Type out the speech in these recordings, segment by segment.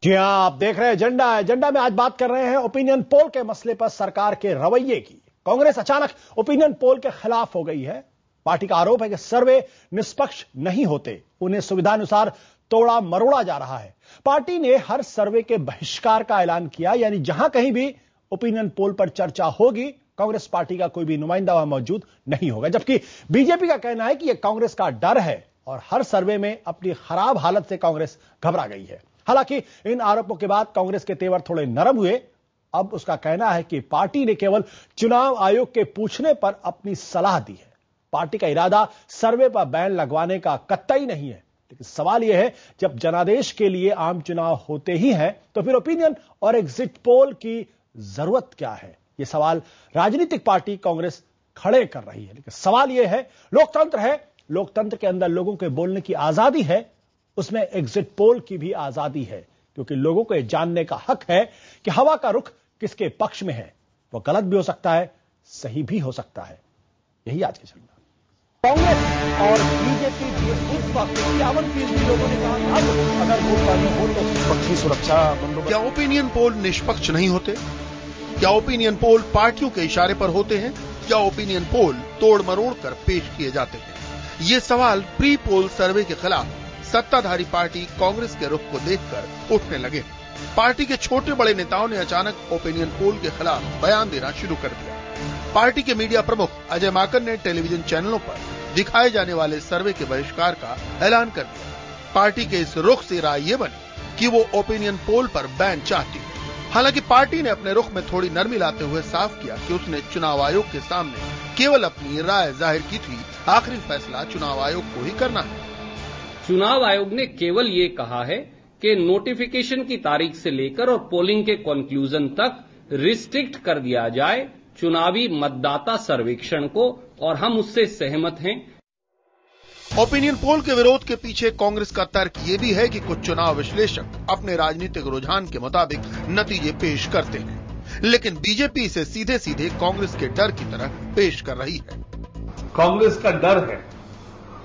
जी हां, आप देख रहे हैं एजेंडा में आज बात कर रहे हैं ओपिनियन पोल के मसले पर सरकार के रवैये की। कांग्रेस अचानक ओपिनियन पोल के खिलाफ हो गई है। पार्टी का आरोप है कि सर्वे निष्पक्ष नहीं होते, उन्हें सुविधानुसार तोड़ा मरोड़ा जा रहा है। पार्टी ने हर सर्वे के बहिष्कार का ऐलान किया, यानी जहां कहीं भी ओपिनियन पोल पर चर्चा होगी कांग्रेस पार्टी का कोई भी नुमाइंदा वहां मौजूद नहीं होगा। जबकि बीजेपी का कहना है कि यह कांग्रेस का डर है और हर सर्वे में अपनी खराब हालत से कांग्रेस घबरा गई है। हालांकि इन आरोपों के बाद कांग्रेस के तेवर थोड़े नरम हुए। अब उसका कहना है कि पार्टी ने केवल चुनाव आयोग के पूछने पर अपनी सलाह दी है। पार्टी का इरादा सर्वे पर बैन लगवाने का कतई नहीं है। लेकिन सवाल यह है, जब जनादेश के लिए आम चुनाव होते ही हैं तो फिर ओपिनियन और एग्जिट पोल की जरूरत क्या है? यह सवाल राजनीतिक पार्टी कांग्रेस खड़े कर रही है। लेकिन सवाल यह है, लोकतंत्र है, लोकतंत्र के अंदर लोगों के बोलने की आजादी है, उसमें एग्जिट पोल की भी आजादी है, क्योंकि लोगों को यह जानने का हक है कि हवा का रुख किसके पक्ष में है। वो गलत भी हो सकता है, सही भी हो सकता है। यही आज की चर्चा। कांग्रेस और बीजेपी के उस वक्त 51% लोगों ने कहा अब अगर वोट डालना हो तो पक्षी सुरक्षा बंदोबस्त। क्या ओपिनियन पोल निष्पक्ष नहीं होते? क्या ओपिनियन पोल पार्टियों के इशारे पर होते हैं? क्या ओपिनियन पोल तोड़ मरोड़ कर पेश किए जाते हैं? ये सवाल प्री पोल सर्वे के खिलाफ सत्ताधारी पार्टी कांग्रेस के रुख को देखकर उठने लगे। पार्टी के छोटे बड़े नेताओं ने अचानक ओपिनियन पोल के खिलाफ बयान देना शुरू कर दिया। पार्टी के मीडिया प्रमुख अजय माकन ने टेलीविजन चैनलों पर दिखाए जाने वाले सर्वे के बहिष्कार का ऐलान कर दिया। पार्टी के इस रुख से राय ये बनी कि वो ओपिनियन पोल पर बैन चाहती है। हालांकि पार्टी ने अपने रुख में थोड़ी नरमी लाते हुए साफ किया कि उसने चुनाव आयोग के सामने केवल अपनी राय जाहिर की थी। आखिरी फैसला चुनाव आयोग को ही करना है। चुनाव आयोग ने केवल ये कहा है कि नोटिफिकेशन की तारीख से लेकर और पोलिंग के कंक्लूजन तक रिस्ट्रिक्ट कर दिया जाए चुनावी मतदाता सर्वेक्षण को, और हम उससे सहमत हैं। ओपिनियन पोल के विरोध के पीछे कांग्रेस का तर्क ये भी है कि कुछ चुनाव विश्लेषक अपने राजनीतिक रुझान के मुताबिक नतीजे पेश करते हैं, लेकिन बीजेपी इसे सीधे सीधे कांग्रेस के डर की तरह पेश कर रही है। कांग्रेस का डर है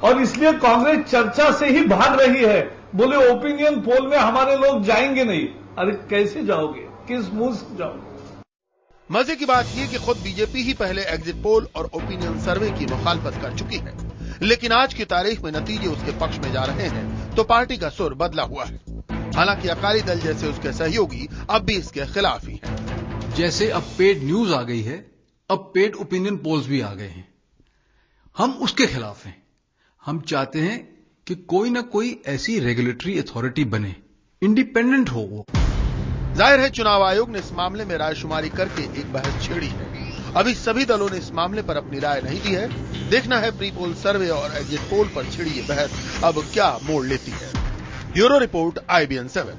और इसलिए कांग्रेस चर्चा से ही भाग रही है। बोले ओपिनियन पोल में हमारे लोग जाएंगे नहीं। अरे कैसे जाओगे? किस मुंह से जाओगे? मजे की बात यह कि खुद बीजेपी ही पहले एग्जिट पोल और ओपिनियन सर्वे की मुखालफत कर चुकी है, लेकिन आज की तारीख में नतीजे उसके पक्ष में जा रहे हैं तो पार्टी का सुर बदला हुआ है। हालांकि अकाली दल जैसे उसके सहयोगी अब भी इसके खिलाफ ही हैं। जैसे अब पेड न्यूज आ गई है, अब पेड ओपिनियन पोल्स भी आ गए हैं। हम उसके खिलाफ हैं। हम चाहते हैं कि कोई ना कोई ऐसी रेगुलेटरी अथॉरिटी बने, इंडिपेंडेंट हो वो। जाहिर है चुनाव आयोग ने इस मामले में रायशुमारी करके एक बहस छेड़ी है। अभी सभी दलों ने इस मामले पर अपनी राय नहीं दी है। देखना है प्री पोल सर्वे और एग्जिट पोल पर छिड़ी ये बहस अब क्या मोड़ लेती है। Bureau report IBN 7।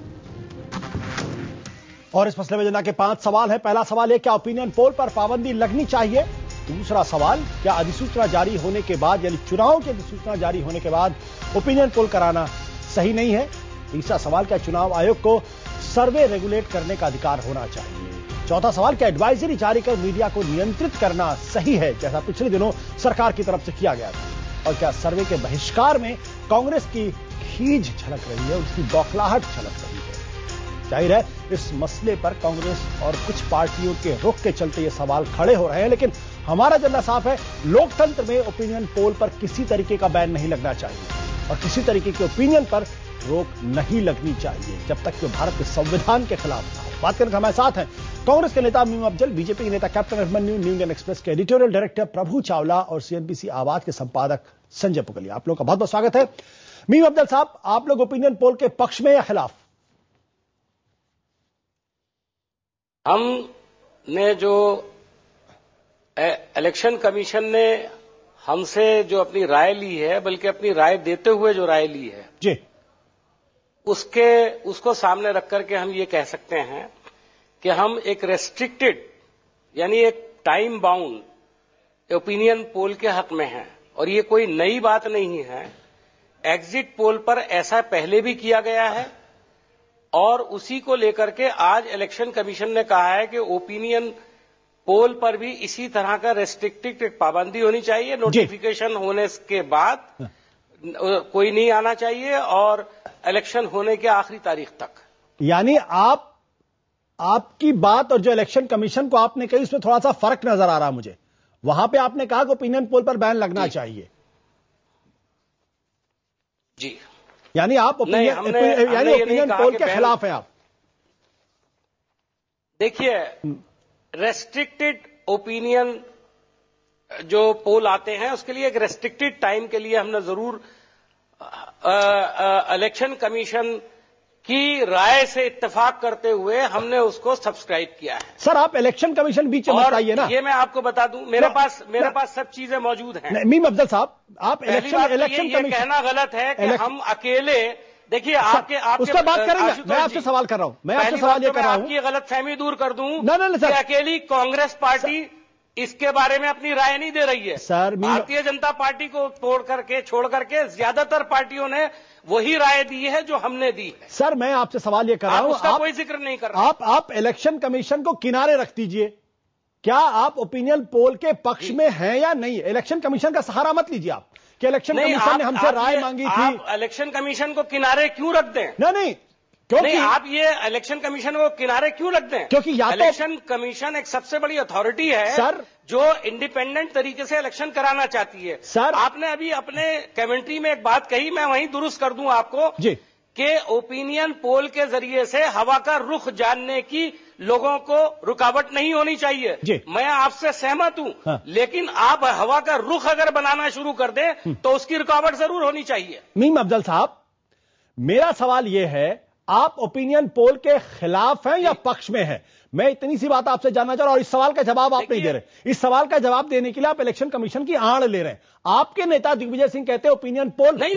और इस मसले में जना के 5 सवाल है। पहला सवाल है, क्या ओपिनियन पोल पर पाबंदी लगनी चाहिए? दूसरा सवाल, क्या अधिसूचना जारी होने के बाद, यानी चुनाव की अधिसूचना जारी होने के बाद ओपिनियन पोल कराना सही नहीं है? तीसरा सवाल, क्या चुनाव आयोग को सर्वे रेगुलेट करने का अधिकार होना चाहिए? चौथा सवाल, क्या एडवाइजरी जारी कर मीडिया को नियंत्रित करना सही है, जैसा पिछले दिनों सरकार की तरफ से किया गया था? और क्या सर्वे के बहिष्कार में कांग्रेस की खींच झलक रही है, उसकी बौखलाहट झलक रही है? जाहिर है इस मसले पर कांग्रेस और कुछ पार्टियों के रुख के चलते ये सवाल खड़े हो रहे हैं, लेकिन हमारा एजेंडा साफ है। लोकतंत्र में ओपिनियन पोल पर किसी तरीके का बैन नहीं लगना चाहिए और किसी तरीके के ओपिनियन पर रोक नहीं लगनी चाहिए जब तक कि भारत के संविधान के खिलाफ ना हो। बात करने हमारे साथ हैं कांग्रेस के नेता मीम अफजल, बीजेपी के नेता captain Abhimanyu, new Indian express के एडिटोरियल डायरेक्टर प्रभु चावला और CNBC आवाज के संपादक संजय पुगलिया। आप लोग का बहुत बहुत स्वागत है। मीम अफजल साहब, आप लोग ओपिनियन पोल के पक्ष में या खिलाफ? हमने जो इलेक्शन कमीशन ने हमसे जो अपनी राय ली है, बल्कि अपनी राय देते हुए जो राय ली है जी, उसको सामने रख करके हम ये कह सकते हैं कि हम एक रेस्ट्रिक्टेड, यानी एक टाइम बाउंड ओपिनियन पोल के हक में हैं। और ये कोई नई बात नहीं है। एग्जिट पोल पर ऐसा पहले भी किया गया है और उसी को लेकर के आज इलेक्शन कमीशन ने कहा है कि ओपिनियन पोल पर भी इसी तरह का रेस्ट्रिक्टेड पाबंदी होनी चाहिए। नोटिफिकेशन होने के बाद कोई नहीं आना चाहिए और इलेक्शन होने के आखिरी तारीख तक। यानी आपकी बात और जो इलेक्शन कमीशन को आपने कही उसमें थोड़ा सा फर्क नजर आ रहा मुझे। वहां पे आपने कहा कि ओपिनियन पोल पर बैन लगना चाहिए जी, यानी आप ओपिनियन पोल के खिलाफ हैं आप। देखिए, रेस्ट्रिक्टेड ओपिनियन जो पोल आते हैं उसके लिए एक रेस्ट्रिक्टेड टाइम के लिए हमने जरूर इलेक्शन कमीशन की राय से इत्तेफाक करते हुए हमने उसको सब्सक्राइब किया है। सर आप इलेक्शन कमीशन बीच में मत आइए ना। ये मैं आपको बता दूं, मेरे पास सब चीजें मौजूद हैं। मीम अफजल साहब, आप इलेक्शन कमीशन कहना गलत है कि हम अकेले, देखिए आपके उसका बात करेंगे। मैं आपसे सवाल कर रहा हूं, मैं आपसे सवाल ये कर रहा हूं, आपकी गलतफहमी दूर कर दूं कि अकेली कांग्रेस पार्टी इसके बारे में अपनी राय नहीं दे रही है। सर भारतीय जनता पार्टी को छोड़ करके ज्यादातर पार्टियों ने वही राय दी है जो हमने दी है। सर मैं आपसे सवाल ये कर रहा हूं, उसका कोई जिक्र नहीं कर रहा। आप इलेक्शन कमीशन को किनारे रख दीजिए। क्या आप ओपिनियन पोल के पक्ष में हैं या नहीं? इलेक्शन कमीशन का सहारा मत लीजिए आप कि इलेक्शन कमीशन ने हमसे राय मांगी थी। आप इलेक्शन कमीशन को किनारे क्यों रख दें? नहीं, क्योंकि आप ये इलेक्शन कमीशन को किनारे क्यों रख दें? क्योंकि इलेक्शन कमीशन एक सबसे बड़ी अथॉरिटी है सर जो इंडिपेंडेंट तरीके से इलेक्शन कराना चाहती है। सर आपने अभी अपने कमेंट्री में एक बात कही, मैं वहीं दुरुस्त कर दूं आपको जी, कि ओपिनियन पोल के जरिए से हवा का रुख जानने की लोगों को रुकावट नहीं होनी चाहिए जी। मैं आपसे सहमत हूं। हाँ। लेकिन आप हवा का रुख अगर बनाना शुरू कर दें तो उसकी रुकावट जरूर होनी चाहिए। मीम अफजल साहब, मेरा सवाल यह है, आप ओपिनियन पोल के खिलाफ हैं या पक्ष में हैं? मैं इतनी सी बात आपसे जानना चाह रहा हूं और इस सवाल का जवाब आप नहीं दे रहे। इस सवाल का जवाब देने के लिए आप इलेक्शन कमीशन की आड़ ले रहे हैं। आपके नेता दिग्विजय सिंह कहते हैं ओपिनियन पोल एक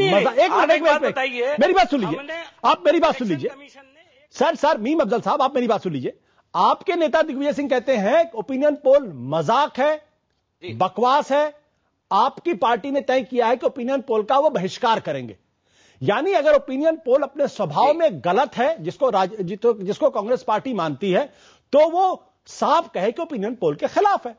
मिनट बताइए, मेरी बात सुन लीजिए, आप मेरी बात सुन लीजिए। सर मीम अफजल साहब, आप मेरी बात सुन लीजिए। आपके नेता दिग्विजय सिंह कहते हैं ओपिनियन पोल मजाक है, बकवास है। आपकी पार्टी ने तय किया है कि ओपिनियन पोल का वो बहिष्कार करेंगे। यानी अगर ओपिनियन पोल अपने स्वभाव में गलत है, जिसको कांग्रेस पार्टी मानती है, तो वो साफ कहे कि ओपिनियन पोल के खिलाफ है।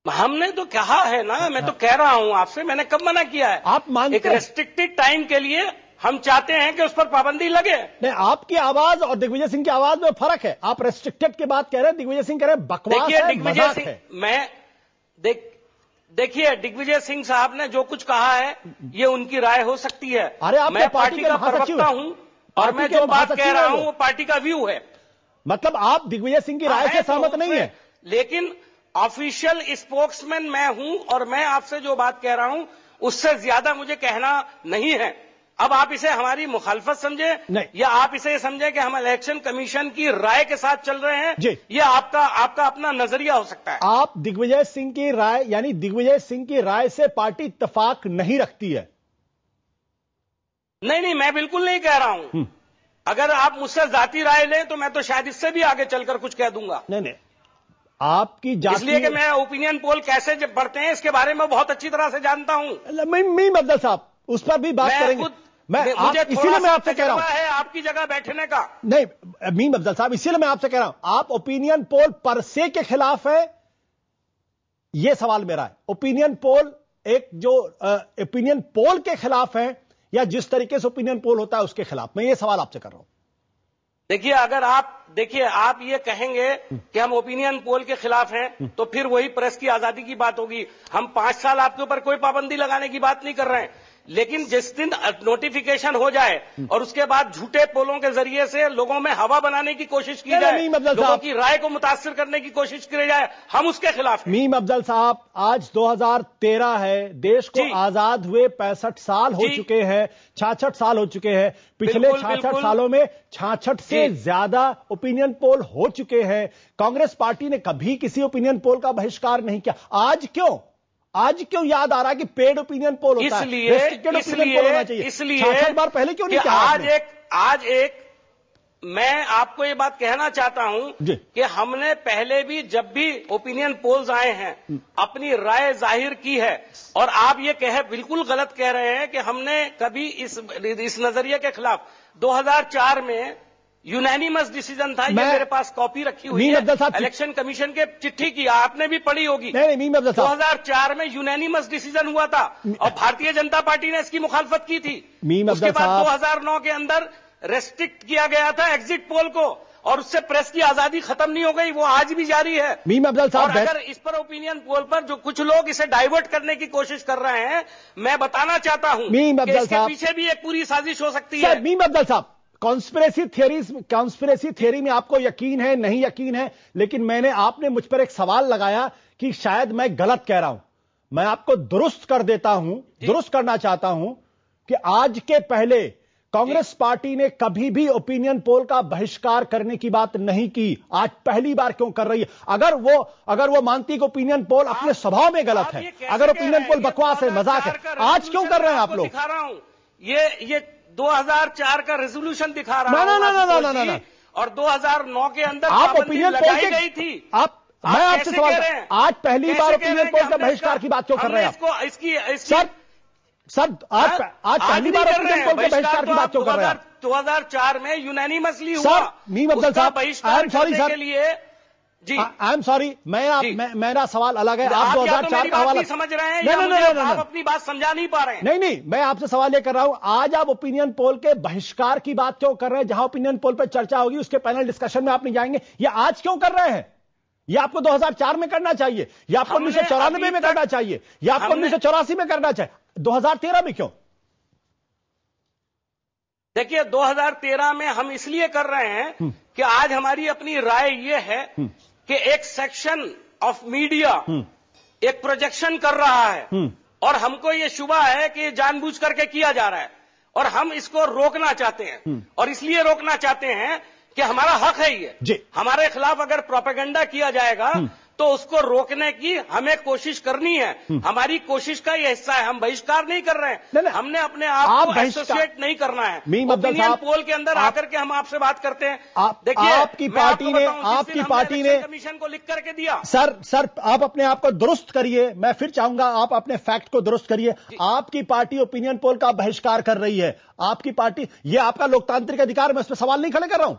हमने तो कहा है ना, मैं तो कह रहा हूं आपसे, मैंने कब मना किया है? आप मानते एक रेस्ट्रिक्टेड टाइम के लिए हम चाहते हैं कि उस पर पाबंदी लगे। नहीं, आपकी आवाज और दिग्विजय सिंह की आवाज में फर्क है। आप रेस्ट्रिक्टेड की बात कह रहे हैं, दिग्विजय सिंह कह रहे हैं बकवास है, मजाक है। देखिए दिग्विजय सिंह साहब ने जो कुछ कहा है ये उनकी राय हो सकती है। अरे मैं पार्टी का प्रवक्ता हूं और मैं जो बात कह रहा हूं वो पार्टी का व्यू है। मतलब आप दिग्विजय सिंह की राय से सहमत नहीं है? लेकिन ऑफिशियल स्पोक्समैन मैं हूं और मैं आपसे जो बात कह रहा हूं उससे ज्यादा मुझे कहना नहीं है। अब आप इसे हमारी मुखालफत समझे या आप इसे समझे कि हम इलेक्शन कमीशन की राय के साथ चल रहे हैं, ये आपका अपना नजरिया हो सकता है। आप दिग्विजय सिंह की राय, यानी दिग्विजय सिंह की राय से पार्टी इत्तेफाक नहीं रखती है? नहीं, मैं बिल्कुल नहीं कह रहा हूं। अगर आप मुझसे जाती राय लें तो मैं तो शायद इससे भी आगे चलकर कुछ कह दूंगा। नहीं, आपकी जाति, इसलिए कि मैं ओपिनियन पोल कैसे बढ़ते हैं इसके बारे में बहुत अच्छी तरह से जानता हूं। मीम अफजल साहब उस पर भी बात करेंगे। मुझे इसीलिए मैं आपसे कह रहा हूं है आपकी जगह बैठने का। नहीं मीम अफजल साहब, इसीलिए मैं आपसे कह रहा हूं, आप ओपिनियन पोल पर से के खिलाफ है? यह सवाल मेरा है। ओपिनियन पोल ओपिनियन पोल के खिलाफ है या जिस तरीके से ओपिनियन पोल होता है उसके खिलाफ? मैं ये सवाल आपसे कर रहा हूं। देखिए, अगर आप ये कहेंगे कि हम ओपिनियन पोल के खिलाफ हैं तो फिर वही प्रेस की आजादी की बात होगी। हम 5 साल आपके ऊपर कोई पाबंदी लगाने की बात नहीं कर रहे हैं, लेकिन जिस दिन नोटिफिकेशन हो जाए और उसके बाद झूठे पोलों के जरिए से लोगों में हवा बनाने की कोशिश की जाए, लोगों की राय को मुतासिर करने की कोशिश की जाए, हम उसके खिलाफ हैं। मीम अफजल साहब, आज 2013 है, देश को आजाद हुए 65 साल हो चुके हैं, 66 साल हो चुके हैं। पिछले 66 सालों में 66 से ज्यादा ओपिनियन पोल हो चुके हैं। कांग्रेस पार्टी ने कभी किसी ओपिनियन पोल का बहिष्कार नहीं किया। आज क्यों याद आ रहा है कि पेड ओपिनियन पोल होता है, रेस्ट्रिक्टेड ओपिनियन पोल होना चाहिए? 66 बार पहले क्यों नहीं कहा? मैं आपको ये बात कहना चाहता हूं कि हमने पहले भी जब भी ओपिनियन पोल्स आए हैं अपनी राय जाहिर की है। और आप ये बिल्कुल गलत कह रहे हैं कि हमने कभी इस नजरिए के खिलाफ 2004 में यूनानिमस डिसीजन था। ये मेरे पास कॉपी रखी हुई है इलेक्शन कमीशन के चिट्ठी की, आपने भी पढ़ी होगी। 2004 में यूनानिमस डिसीजन हुआ था और भारतीय जनता पार्टी ने इसकी मुखालफत की थी। उसके बाद 2009 के अंदर रेस्ट्रिक्ट किया गया था एग्जिट पोल को, और उससे प्रेस की आजादी खत्म नहीं हो गई, वो आज भी जारी है। मीम अफजल साहब, और अगर इस पर ओपिनियन पोल पर जो कुछ लोग इसे डाइवर्ट करने की कोशिश कर रहे हैं, मैं बताना चाहता हूं कि इसके पीछे भी एक पूरी साजिश हो सकती है। मीम अफजल साहब, कॉन्स्पिरेसी थियरी में आपको यकीन है, नहीं यकीन है, लेकिन आपने मुझ पर एक सवाल लगाया कि शायद मैं गलत कह रहा हूं। मैं आपको दुरुस्त कर देता हूं, दुरुस्त करना चाहता हूं कि आज के पहले कांग्रेस पार्टी ने कभी भी ओपिनियन पोल का बहिष्कार करने की बात नहीं की। आज पहली बार क्यों कर रही है? अगर वो मानती कि ओपिनियन पोल अपने स्वभाव में गलत है, अगर ओपिनियन पोल बकवास है, मजाक है, आज क्यों कर रहे हैं आप लोग? दिखा रहा हूं, ये 2004 का रेजोल्यूशन दिखा रहा हूं, ना। और 2009 के अंदर आप ओपिनियन पोल गई थी। मैं आपसे सवाल कर रहा हूं, आज पहली बार ओपिनियन पोल का बहिष्कार की बात क्यों कर रहे हैं आप? सर, आज पहली बार ओपिनियन पोल के बहिष्कार की बात क्यों कर रहे हैं? 2004 में यूनैनिमसली हुआ। मीम अफजल साहब, बहिष्कार करने के लिए जी, आई एम सॉरी, मेरा सवाल अलग है। आप 2004 का हवाला समझ रहे हैं? नहीं, आप अपनी बात समझा नहीं पा रहे हैं। नहीं, मैं आपसे सवाल ये कर रहा हूं, आज आप ओपिनियन पोल के बहिष्कार की बात क्यों कर रहे हैं? जहां ओपिनियन पोल पर चर्चा होगी उसके पैनल डिस्कशन में आप नहीं जाएंगे, ये आज क्यों कर रहे हैं? ये आपको 2004 में करना चाहिए, या आपको 1994 में करना चाहिए, या आपको 1984 में करना चाहिए, 2013 में क्यों? देखिए, 2013 में हम इसलिए कर रहे हैं कि आज हमारी अपनी राय यह है कि एक सेक्शन ऑफ मीडिया एक प्रोजेक्शन कर रहा है, और हमको ये शुबा है कि ये जानबूझ करके किया जा रहा है, और हम इसको रोकना चाहते हैं। और इसलिए रोकना चाहते हैं कि हमारा हक है ये, हमारे खिलाफ अगर प्रोपेगेंडा किया जाएगा तो उसको रोकने की हमें कोशिश करनी है। हमारी कोशिश का ये हिस्सा है, हम बहिष्कार नहीं कर रहे हैं। हमने अपने आप को एसोसिएट नहीं करना है। ओपिनियन पोल के अंदर आकर के हम आपसे बात करते हैं। देखिए, आपकी पार्टी ने कमीशन को लिख करके दिया। सर, आप अपने आप को दुरुस्त करिए। मैं फिर चाहूंगा आप अपने फैक्ट को दुरुस्त करिए। आपकी पार्टी ओपिनियन पोल का बहिष्कार कर रही है। आपकी पार्टी, ये आपका लोकतांत्रिक अधिकार, मैं उस पर सवाल नहीं खड़े कर रहा हूं,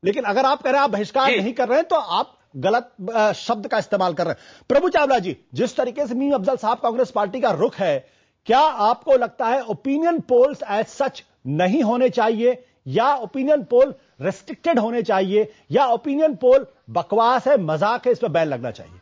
लेकिन अगर आप कह रहे हैं आप बहिष्कार नहीं कर रहे हैं तो आप गलत शब्द का इस्तेमाल कर रहे हैं। प्रभु चावला जी, जिस तरीके से मीम अफजल साहब कांग्रेस पार्टी का रुख है, क्या आपको लगता है ओपिनियन पोल्स एज सच नहीं होने चाहिए, या ओपिनियन पोल रेस्ट्रिक्टेड होने चाहिए, या ओपिनियन पोल बकवास है, मजाक है, इस पर बैन लगना चाहिए?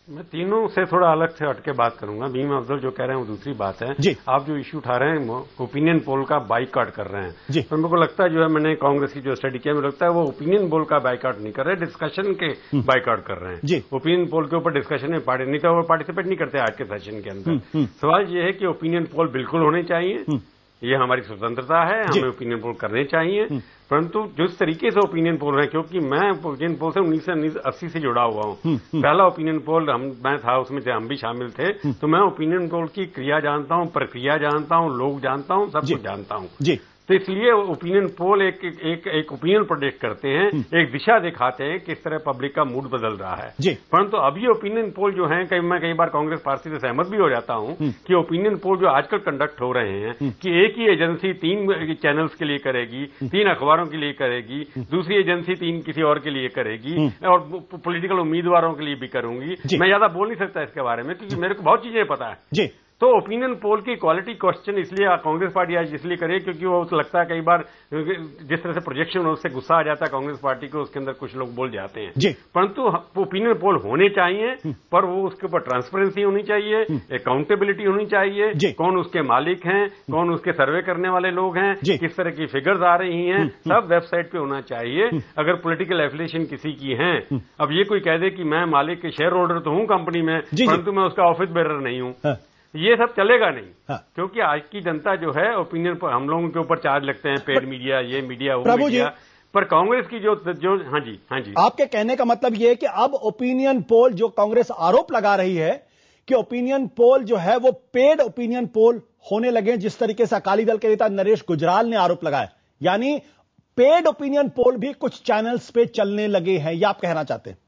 मैं तीनों से थोड़ा अलग से हटके बात करूंगा। मीम अफजल जो कह रहे हैं वो दूसरी बात है जी। आप जो इश्यू उठा रहे हैं ओपिनियन पोल का बाइकआउट कर रहे हैं जी। तो मेरे को लगता है, जो है मैंने कांग्रेस की जो स्टडी किया, मुझे लगता है वो ओपिनियन पोल का बाइकआउट नहीं कर रहे, डिस्कशन के बाइकआउट कर रहे हैं। ओपिनियन पोल के ऊपर डिस्कशन में नहीं तो वो पार्टिसिपेट नहीं करते आज के सेशन के अंदर। सवाल ये है कि ओपिनियन पोल बिल्कुल होने चाहिए, ये हमारी स्वतंत्रता है, हमें ओपिनियन पोल करने चाहिए, परंतु जिस तरीके से ओपिनियन पोल है, क्योंकि मैं ओपिनियन पोल से 1980 से जुड़ा हुआ हूं, पहला ओपिनियन पोल मैं था, उसमें हम भी शामिल थे, तो मैं ओपिनियन पोल की क्रिया जानता हूं, प्रक्रिया जानता हूं, लोग जानता हूं, सब कुछ जानता हूं। तो इसलिए ओपिनियन पोल एक ओपिनियन प्रोजेक्ट करते हैं, एक दिशा दिखाते हैं किस तरह पब्लिक का मूड बदल रहा है। परंतु अभी ओपिनियन पोल जो है, मैं कई बार कांग्रेस पार्टी से सहमत भी हो जाता हूं कि ओपिनियन पोल जो आजकल कंडक्ट हो रहे हैं कि एक ही एजेंसी 3 चैनल्स के लिए करेगी, 3 अखबारों के लिए करेगी, दूसरी एजेंसी 3 किसी और के लिए करेगी, और पॉलिटिकल उम्मीदवारों के लिए भी करूंगी। मैं ज्यादा बोल नहीं सकता इसके बारे में, क्योंकि मेरे को बहुत चीजें पता है। तो ओपिनियन पोल की क्वालिटी क्वेश्चन इसलिए कांग्रेस पार्टी आज इसलिए करे, क्योंकि वो लगता है कई बार जिस तरह से प्रोजेक्शन उससे गुस्सा आ जाता है कांग्रेस पार्टी को, उसके अंदर कुछ लोग बोल जाते हैं। परंतु ओपिनियन पोल होने चाहिए, पर वो उसके ऊपर ट्रांसपेरेंसी होनी चाहिए, अकाउंटेबिलिटी होनी चाहिए, कौन उसके मालिक हैं, कौन उसके सर्वे करने वाले लोग हैं, किस तरह की फिगर्स आ रही हैं, सब वेबसाइट पे होना चाहिए। अगर पॉलिटिकल एफिलिएशन किसी की है, अब ये कोई कह दे कि मैं मालिक शेयर होल्डर तो हूं कंपनी में, परंतु मैं उसका ऑफिस बेरर नहीं हूं, ये सब चलेगा नहीं। क्योंकि आज की जनता जो है ओपिनियन पर हम लोगों के ऊपर चार्ज लगते हैं, पेड मीडिया, ये मीडिया, वो मीडिया, पर कांग्रेस की जो हाँ जी आपके कहने का मतलब ये है कि अब ओपिनियन पोल, जो कांग्रेस आरोप लगा रही है कि ओपिनियन पोल जो है वो पेड ओपिनियन पोल होने लगे, जिस तरीके से अकाली दल के नेता नरेश गुजराल ने आरोप लगाया, यानी पेड ओपिनियन पोल भी कुछ चैनल्स पे चलने लगे हैं, ये आप कहना चाहते हैं?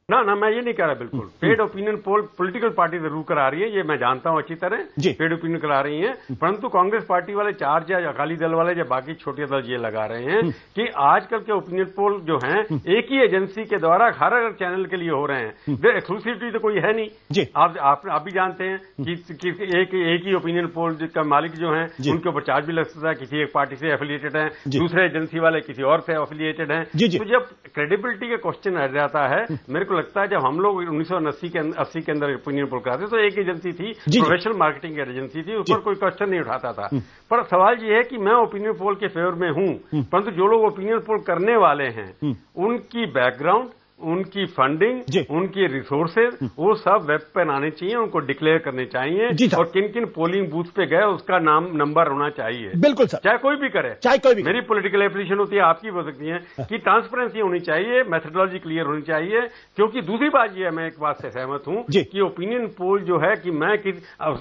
ना मैं ये नहीं कह रहा। बिल्कुल paid opinion poll political party जरूर करा रही है, ये मैं जानता हूं अच्छी तरह, पेड ओपिनियन करा रही हैं, परंतु कांग्रेस पार्टी वाले चार्ज या अकाली दल वाले या बाकी छोटे दल ये लगा रहे हैं कि आजकल के ओपिनियन पोल जो हैं एक ही एजेंसी के द्वारा हर चैनल के लिए हो रहे हैं। एक्सक्लूसिविटी तो कोई है नहीं। आप भी जानते हैं कि एक ही ओपिनियन पोल का मालिक जो है उनके ऊपर चार्ज भी लग सकता है, किसी एक पार्टी से एफिलिएटेड है, दूसरे एजेंसी वाले किसी और से एफिलिएटेड है। तो जब क्रेडिबिलिटी का क्वेश्चन आ जाता है, मेरे को लगता है जब हम लोग 1980 के अंदर ओपिनियन पोल कराते तो एक एजेंसी थी, प्रोफेशनल मार्केटिंग एजेंसी थी, उस पर कोई क्वेश्चन नहीं उठाता था। पर सवाल ये है कि मैं ओपिनियन पोल के फेवर में हूं, परंतु जो लोग ओपिनियन पोल करने वाले हैं उनकी बैकग्राउंड, उनकी फंडिंग, उनकी रिसोर्सेज, वो सब वेब पर आने चाहिए, उनको डिक्लेयर करने चाहिए और किन किन पोलिंग बूथ पे गए उसका नाम नंबर होना चाहिए। बिल्कुल सर, चाहे कोई भी करे, चाहे कोई भी। मेरी पॉलिटिकल एप्लीकेशन होती है, आपकी हो सकती है, कि ट्रांसपेरेंसी होनी चाहिए, मेथोडोलॉजी क्लियर होनी चाहिए। क्योंकि दूसरी बात यह है, मैं एक बात से सहमत हूं कि ओपिनियन पोल जो है कि मैं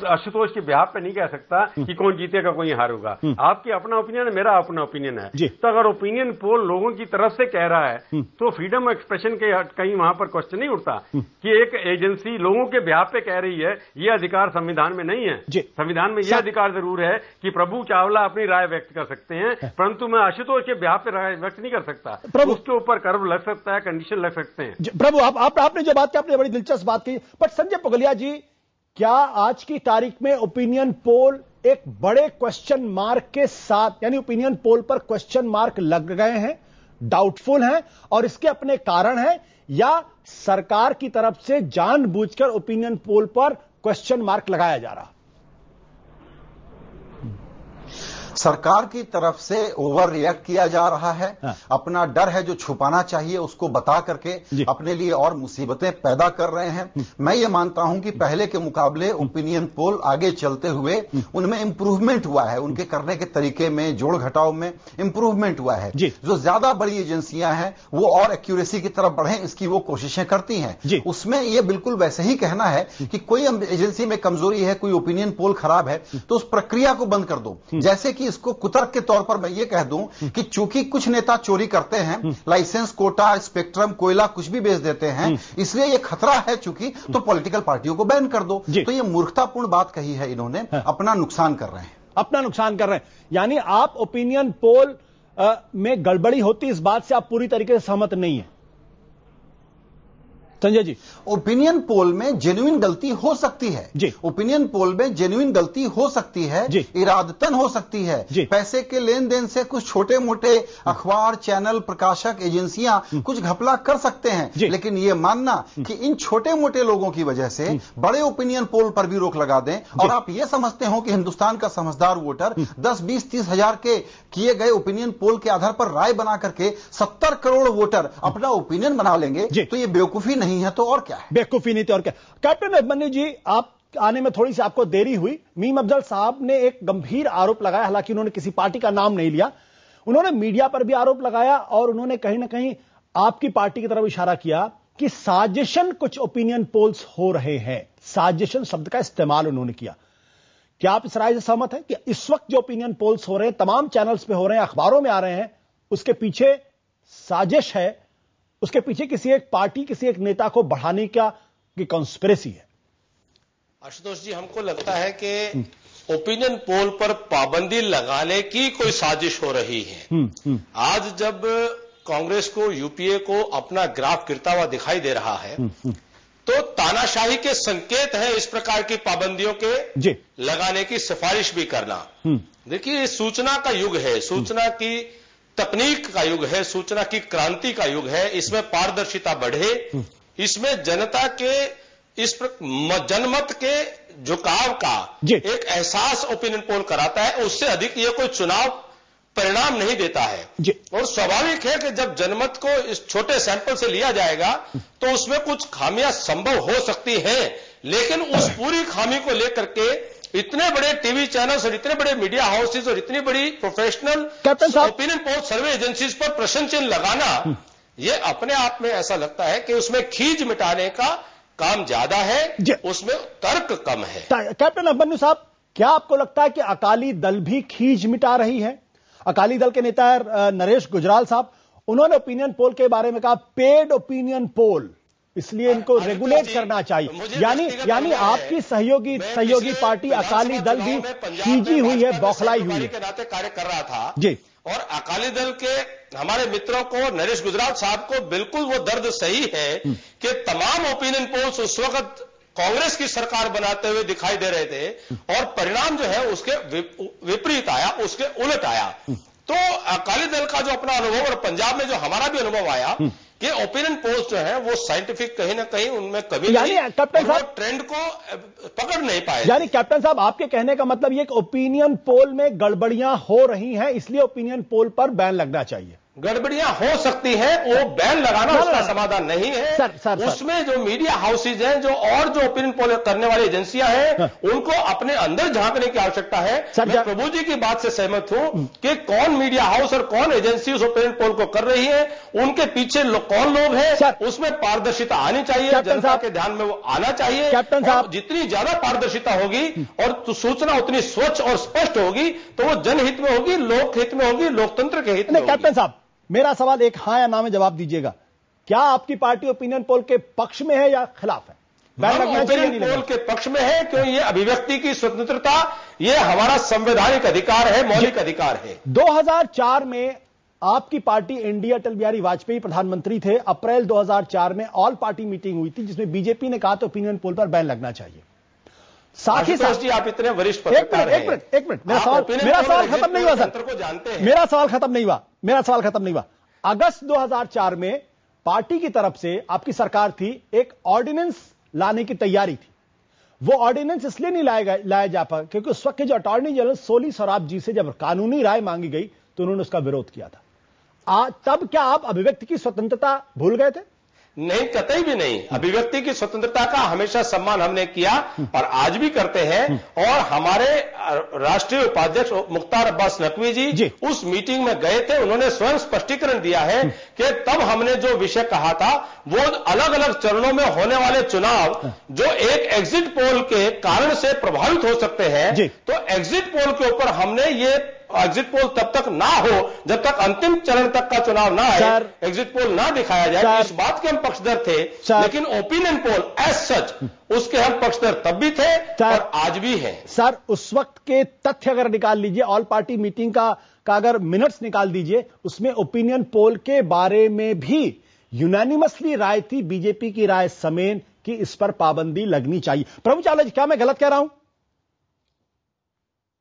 आशुतोष के बिहाफ पे नहीं कह सकता कि कौन जीतेगा कोई हारूगा। आपकी अपना ओपिनियन है, मेरा अपना ओपिनियन है। तो अगर ओपिनियन पोल लोगों की तरफ से कह रहा है तो फ्रीडम ऑफ एक्सप्रेशन के कहीं वहां पर क्वेश्चन नहीं उठता कि एक एजेंसी लोगों के बिहाफ पे कह रही है। ये अधिकार संविधान में नहीं है। संविधान में यह अधिकार जरूर है कि प्रभु चावला अपनी राय व्यक्त कर सकते हैं, परंतु मैं आशुतोष के बिहाफ पे राय व्यक्त नहीं कर सकता। उसके ऊपर कर्व लग सकता है, कंडीशन लग सकते हैं। प्रभु आपने जो बात की, आपने बड़ी दिलचस्प बात की। बट संजय पुगलिया जी, क्या आज की तारीख में ओपिनियन पोल एक बड़े क्वेश्चन मार्क के साथ, यानी ओपिनियन पोल पर क्वेश्चन मार्क लग गए हैं, डाउटफुल हैं और इसके अपने कारण हैं, या सरकार की तरफ से जानबूझकर ओपिनियन पोल पर क्वेश्चन मार्क लगाया जा रहा? सरकार की तरफ से ओवर रिएक्ट किया जा रहा है। अपना डर है जो छुपाना चाहिए उसको बता करके अपने लिए और मुसीबतें पैदा कर रहे हैं। मैं ये मानता हूं कि पहले के मुकाबले ओपिनियन पोल आगे चलते हुए उनमें इंप्रूवमेंट हुआ है, उनके करने के तरीके में, जोड़ घटाव में इंप्रूवमेंट हुआ है। जो ज्यादा बड़ी एजेंसियां हैं वो और एक्यूरेसी की तरफ बढ़े, इसकी वो कोशिशें करती हैं। उसमें ये बिल्कुल वैसे ही कहना है कि कोई एजेंसी में कमजोरी है, कोई ओपिनियन पोल खराब है, तो उस प्रक्रिया को बंद कर दो। जैसे कि इसको कुतर्क के तौर पर मैं ये कह दूं कि चूंकि कुछ नेता चोरी करते हैं, लाइसेंस, कोटा, स्पेक्ट्रम, कोयला कुछ भी बेच देते हैं, इसलिए ये खतरा है चूंकि, तो पॉलिटिकल पार्टियों को बैन कर दो। तो ये मूर्खतापूर्ण बात कही है इन्होंने, अपना नुकसान कर रहे हैं, अपना नुकसान कर रहे हैं। यानी आप ओपिनियन पोल में गड़बड़ी होती इस बात से आप पूरी तरीके से सहमत नहीं है संजय जी? ओपिनियन पोल में जेन्युइन गलती हो सकती है। ओपिनियन पोल में जेन्युइन गलती हो सकती है, इरादतन हो सकती है। पैसे के लेन देन से कुछ छोटे मोटे अखबार, चैनल, प्रकाशक, एजेंसियां कुछ घपला कर सकते हैं, लेकिन यह मानना कि इन छोटे मोटे लोगों की वजह से बड़े ओपिनियन पोल पर भी रोक लगा दें, और आप यह समझते हो कि हिंदुस्तान का समझदार वोटर 10, 20, 30 हजार के किए गए ओपिनियन पोल के आधार पर राय बना करके 70 करोड़ वोटर अपना ओपिनियन बना लेंगे, तो यह बेवकूफी नहीं है तो और क्या है? बेवकूफी नहीं थी और क्या। कैप्टन अभिमन्यु जी, आप आने में थोड़ी सी आपको देरी हुई। मीम अफजल साहब ने एक गंभीर आरोप लगाया, हालांकि उन्होंने किसी पार्टी का नाम नहीं लिया, उन्होंने मीडिया पर भी आरोप लगाया और उन्होंने कहीं ना कहीं आपकी पार्टी की तरफ इशारा किया कि साजिशन कुछ ओपिनियन पोल्स हो रहे हैं। साजिशन शब्द का इस्तेमाल उन्होंने किया। क्या आप इस राय से सहमत हैं कि इस वक्त जो ओपिनियन पोल्स हो रहे हैं, तमाम चैनल्स पे हो रहे हैं, अखबारों में आ रहे हैं, उसके पीछे साजिश है, उसके पीछे किसी एक पार्टी, किसी एक नेता को बढ़ाने की कॉन्स्पिरेसी है? आशुतोष जी, हमको लगता है कि ओपिनियन पोल पर पाबंदी लगाने की कोई साजिश हो रही है। आज जब कांग्रेस को, यूपीए को अपना ग्राफ गिरता हुआ दिखाई दे रहा है, तो तानाशाही के संकेत है इस प्रकार की पाबंदियों के लगाने की सिफारिश भी करना। देखिए, सूचना का युग है, सूचना की तकनीक का युग है, सूचना की क्रांति का युग है। इसमें पारदर्शिता बढ़े, इसमें जनता के इस जनमत के झुकाव का एक एहसास ओपिनियन पोल कराता है। उससे अधिक ये कोई चुनाव परिणाम नहीं देता है। और स्वाभाविक है कि जब जनमत को इस छोटे सैंपल से लिया जाएगा तो उसमें कुछ खामियां संभव हो सकती हैं, लेकिन उस पूरी खामी को लेकर के इतने बड़े टीवी चैनल्स और इतने बड़े मीडिया हाउसेज और इतनी बड़ी प्रोफेशनल ओपिनियन पोल सर्वे एजेंसीज पर प्रश्न चिन्ह लगाना, ये अपने आप में ऐसा लगता है कि उसमें खींच मिटाने का काम ज्यादा है, उसमें तर्क कम है। कैप्टन अभिमन्यु साहब, क्या आपको लगता है कि अकाली दल भी खींच मिटा रही है? अकाली दल के नेता नरेश गुजराल साहब, उन्होंने ओपिनियन पोल के बारे में कहा पेड ओपिनियन पोल इसलिए इनको रेगुलेट करना चाहिए। यानी आपकी सहयोगी पार्टी अकाली दल भी खींची हुई है, बौखलाई हुई है। के नाते कार्य कर रहा था जी, और अकाली दल के हमारे मित्रों को, नरेश गुजराल साहब को बिल्कुल वो दर्द सही है कि तमाम ओपिनियन पोल्स उस वक्त कांग्रेस की सरकार बनाते हुए दिखाई दे रहे थे और परिणाम जो है उसके विपरीत आया, उसके उलट आया। तो अकाली दल का जो अपना अनुभव और पंजाब में जो हमारा भी अनुभव आया कि ओपिनियन पोल्स जो है वो साइंटिफिक कहीं ना कहीं उनमें कभी नहीं, कैप्टन साहब ट्रेंड को पकड़ नहीं पाए। यानी कैप्टन साहब आपके कहने का मतलब ये कि ओपिनियन पोल में गड़बड़ियां हो रही हैं, इसलिए ओपिनियन पोल पर बैन लगना चाहिए। गड़बड़ियां हो सकती है, वो बैन लगाना उसका समाधान नहीं है। सर, उसमें जो मीडिया हाउसेज हैं, जो और जो ओपिनियन पोल करने वाली एजेंसियां हैं, उनको अपने अंदर झांकने की आवश्यकता है। मैं प्रभु जी की बात से सहमत हूं कि कौन मीडिया हाउस और कौन एजेंसी उस ओपिनियन पोल को कर रही है, उनके पीछे कौन लोग हैं, उसमें पारदर्शिता आनी चाहिए, जनता के ध्यान में वो आना चाहिए। कैप्टन साहब, जितनी ज्यादा पारदर्शिता होगी और सूचना उतनी स्वच्छ और स्पष्ट होगी तो वो जनहित में होगी, लोकहित में होगी, लोकतंत्र के हित में। कैप्टन साहब, मेरा सवाल एक हाँ या ना में जवाब दीजिएगा। क्या आपकी पार्टी ओपिनियन पोल के पक्ष में है या खिलाफ है? ओपिनियन पोल के पक्ष में है, क्योंकि ये अभिव्यक्ति की स्वतंत्रता, ये हमारा संवैधानिक अधिकार है, मौलिक अधिकार है। 2004 में आपकी पार्टी एनडीए, अटल बिहारी वाजपेयी प्रधानमंत्री थे। अप्रैल 2004 में ऑल पार्टी मीटिंग हुई थी जिसमें बीजेपी ने कहा था ओपिनियन पोल पर बैन लगना चाहिए। साथ ही साथ आप इतने वरिष्ठ पत्रकार हैं। एक मिनट, मेरा सवाल खत्म नहीं हुआ सर। मेरा सवाल खत्म नहीं हुआ। अगस्त 2004 में पार्टी की तरफ से आपकी सरकार थी, एक ऑर्डिनेंस लाने की तैयारी थी। वो ऑर्डिनेंस इसलिए नहीं लाया जा पाया क्योंकि उस वक्त के जो अटॉर्नी जनरल सोली सोराब जी से जब कानूनी राय मांगी गई तो उन्होंने उसका विरोध किया था। तब क्या आप अभिव्यक्ति की स्वतंत्रता भूल गए थे? नहीं, कतई भी नहीं। अभिव्यक्ति की स्वतंत्रता का हमेशा सम्मान हमने किया और आज भी करते हैं। और हमारे राष्ट्रीय उपाध्यक्ष मुख्तार अब्बास नकवी जी उस मीटिंग में गए थे, उन्होंने स्वयं स्पष्टीकरण दिया है कि तब हमने जो विषय कहा था वो अलग अलग चरणों में होने वाले चुनाव जो एक एग्जिट पोल के कारण से प्रभावित हो सकते हैं, तो एग्जिट पोल के ऊपर हमने ये एग्जिट पोल तब तक ना हो जब तक अंतिम चरण तक का चुनाव ना आए, एग्जिट पोल ना दिखाया जाए, इस बात के हम पक्षधर थे। लेकिन ओपिनियन पोल एज सच उसके हम पक्षधर तब भी थे और आज भी हैं। सर, उस वक्त के तथ्य अगर निकाल लीजिए, ऑल पार्टी मीटिंग का अगर मिनट्स निकाल दीजिए, उसमें ओपिनियन पोल के बारे में भी यूनानिमसली राय थी, बीजेपी की राय समेत, कि इस पर पाबंदी लगनी चाहिए। प्रभु चावला जी, क्या मैं गलत कह रहा हूं?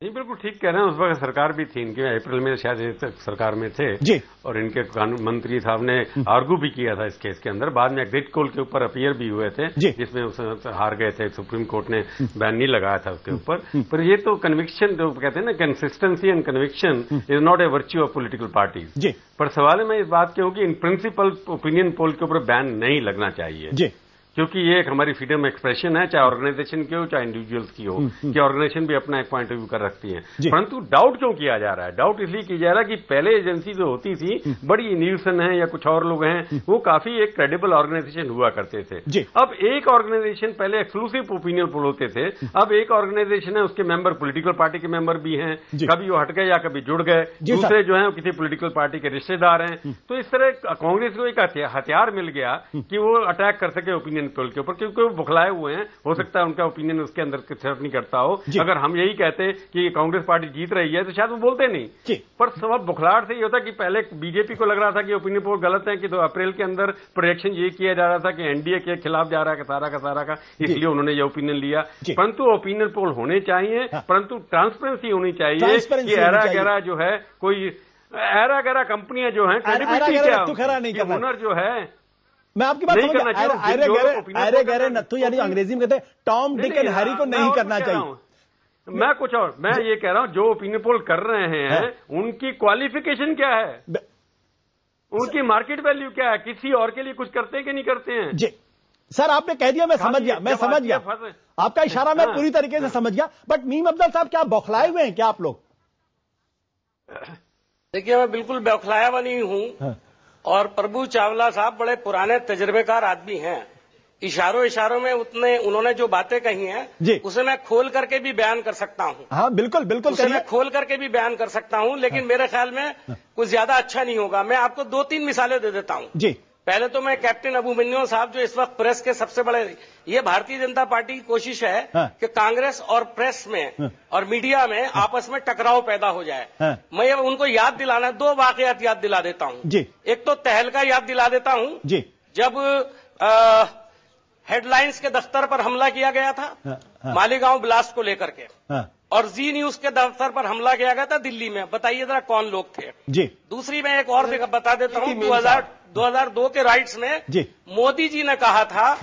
नहीं, बिल्कुल ठीक कह रहे हैं। उस वक्त सरकार भी थी इनकी, अप्रैल में शायद सरकार में थे जी, और इनके कानून मंत्री साहब ने आर्गू भी किया था इस केस के अंदर। बाद में एग्जिट पोल के ऊपर अपीयर भी हुए थे जिसमें हार गए थे, सुप्रीम कोर्ट ने बैन नहीं लगाया था उसके ऊपर। पर ये तो कन्विक्शन जो कहते हैं ना, consistency and conviction is not a virtue of political parties. पर सवाल मैं इस बात के हूं कि इन प्रिंसिपल ओपिनियन पोल के ऊपर बैन नहीं लगना चाहिए, क्योंकि ये एक हमारी फ्रीडम एक्सप्रेशन है, चाहे ऑर्गेनाइजेशन की हो चाहे इंडिविजुअल्स की हो, कि ऑर्गेनाइजेशन भी अपना एक पॉइंट ऑफ व्यू कर रखती है। परंतु डाउट क्यों किया जा रहा है? डाउट इसलिए किया जा रहा है कि पहले एजेंसी जो होती थी, बड़ी नीलसन है या कुछ और लोग हैं, वो काफी एक क्रेडिबल ऑर्गेनाइजेशन हुआ करते थे। अब एक ऑर्गेनाइजेशन, पहले एक्सक्लूसिव ओपिनियन पोल होते थे, अब एक ऑर्गेनाइजेशन है, उसके मेंबर पॉलिटिकल पार्टी के मेंबर भी हैं, कभी वो हट गए या कभी जुड़ गए, दूसरे जो है किसी पॉलिटिकल पार्टी के रिश्तेदार हैं। तो इस तरह कांग्रेस को एक हथियार मिल गया कि वो अटैक कर सके ओपिनियन पोल के ऊपर, क्योंकि वो बुखलाए हुए हैं। हो सकता है उनका ओपिनियन उसके अंदर सर्व नहीं करता हो। अगर हम यही कहते कि कांग्रेस पार्टी जीत रही है तो शायद वो बोलते नहीं। पर सब बुखलाहट से ये होता कि पहले बीजेपी को लग रहा था कि ओपिनियन पोल गलत है, कि 2 अप्रैल के अंदर प्रोजेक्शन ये किया जा रहा था कि एनडीए के खिलाफ जा रहा है सारा का, इसलिए उन्होंने ये ओपिनियन लिया। परंतु ओपिनियन पोल होने चाहिए, परंतु ट्रांसपेरेंसी होनी चाहिए कि ऐरा गैरा जो है, कोई ऐरा गैरा कंपनियां जो है, ओनर जो है, मैं आपकी बात समझ अरे गहरे नत्थु, यानी अंग्रेजी में कहते हैं टॉम डिक एंड हैरी को नहीं करना चाहिए। मैं कुछ और, मैं ये कह रहा हूं जो ओपिनियन पोल कर रहे हैं उनकी क्वालिफिकेशन क्या है, उनकी मार्केट वैल्यू क्या है, किसी और के लिए कुछ करते हैं कि नहीं करते हैं। जी सर, आपने कह दिया, मैं समझ गया आपका इशारा, मैं पूरी तरीके से समझ गया। बट मीम अफजल साहब, क्या बौखलाए हुए हैं क्या आप लोग? देखिए, मैं बिल्कुल बौखलाया हुआ नहीं हूं, और प्रभु चावला साहब बड़े पुराने तजुर्बेकार आदमी हैं। इशारों में उन्होंने जो बातें कही हैं उसे मैं खोल करके भी बयान कर सकता हूं। हाँ, बिल्कुल उसे मैं खोल करके भी बयान कर सकता हूं, लेकिन मेरे ख्याल में कुछ ज्यादा अच्छा नहीं होगा। मैं आपको 2-3 मिसालें दे देता हूं। पहले तो मैं कैप्टन अभिमन्यु साहब, जो इस वक्त प्रेस के सबसे बड़े, ये भारतीय जनता पार्टी की कोशिश है कि कांग्रेस और प्रेस में और मीडिया में आपस में टकराव पैदा हो जाए। मैं उनको याद दिलाना, 2 वाकयात याद दिला देता हूं जी। एक तो तहलका याद दिला देता हूं जी, जब हेडलाइंस के दफ्तर पर हमला किया गया था मालीगांव ब्लास्ट को लेकर के, और जी न्यूज के दफ्तर पर हमला किया गया था दिल्ली में। बताइए जरा कौन लोग थे जी। दूसरी मैं एक और बता देता हूं, 2002 के राइट्स में मोदी जी ने कहा था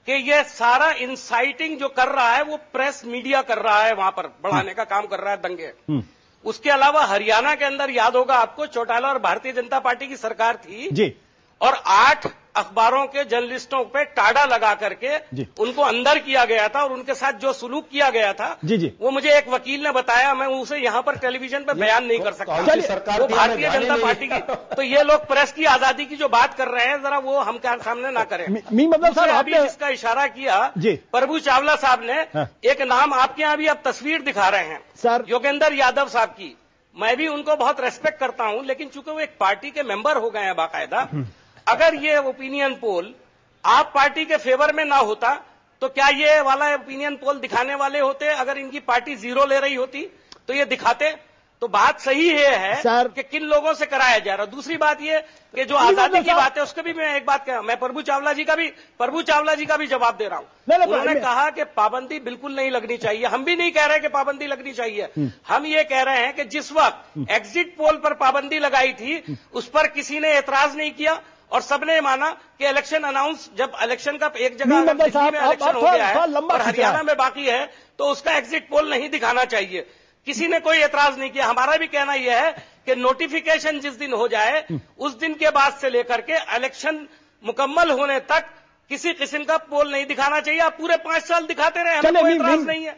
कि ये सारा इंसाइटिंग जो कर रहा है वो प्रेस मीडिया कर रहा है, वहां पर बढ़ाने का काम कर रहा है दंगे। उसके अलावा हरियाणा के अंदर याद होगा आपको, चौटाला और भारतीय जनता पार्टी की सरकार थी जी, और 8 अखबारों के जर्नलिस्टों पे टाड़ा लगा करके उनको अंदर किया गया था, और उनके साथ जो सुलूक किया गया था जी, वो मुझे एक वकील ने बताया। मैं उसे यहां पर टेलीविजन पर बयान नहीं कर सकता, वो भारतीय जनता पार्टी की। तो ये लोग प्रेस की आजादी की जो बात कर रहे हैं, जरा वो हम क्या सामने ना करें। अभी जिसका इशारा किया प्रभु चावला साहब ने, एक नाम आपके यहां भी अब तस्वीर दिखा रहे हैं सर, योगेंद्र यादव साहब की। मैं भी उनको बहुत रेस्पेक्ट करता हूं, लेकिन चूंकि वो एक पार्टी के मेंबर हो गए हैं बाकायदा, अगर ये ओपिनियन पोल आप पार्टी के फेवर में ना होता तो क्या ये वाला ओपिनियन पोल दिखाने वाले होते? अगर इनकी पार्टी 0 ले रही होती तो ये दिखाते। तो बात सही है कि किन लोगों से कराया जा रहा है। दूसरी बात ये कि जो आजादी की बात है, उसके भी मैं एक बात कह, मैं प्रभु चावला जी का भी जवाब दे रहा हूं। उन्होंने कहा कि पाबंदी बिल्कुल नहीं लगनी चाहिए। हम भी नहीं कह रहे कि पाबंदी लगनी चाहिए, हम ये कह रहे हैं कि जिस वक्त एग्जिट पोल पर पाबंदी लगाई थी उस पर किसी ने एतराज नहीं किया और सबने माना कि इलेक्शन अनाउंस, जब इलेक्शन का एक जगह दिल्ली में इलेक्शन हो गया है और हरियाणा में बाकी है, तो उसका एग्जिट पोल नहीं दिखाना चाहिए। किसी ने कोई एतराज नहीं किया। हमारा भी कहना यह है कि नोटिफिकेशन जिस दिन हो जाए उस दिन के बाद से लेकर के इलेक्शन मुकम्मल होने तक किसी किस्म का पोल नहीं दिखाना चाहिए। आप पूरे 5 साल दिखाते रहे, हमें कोई एतराज नहीं है।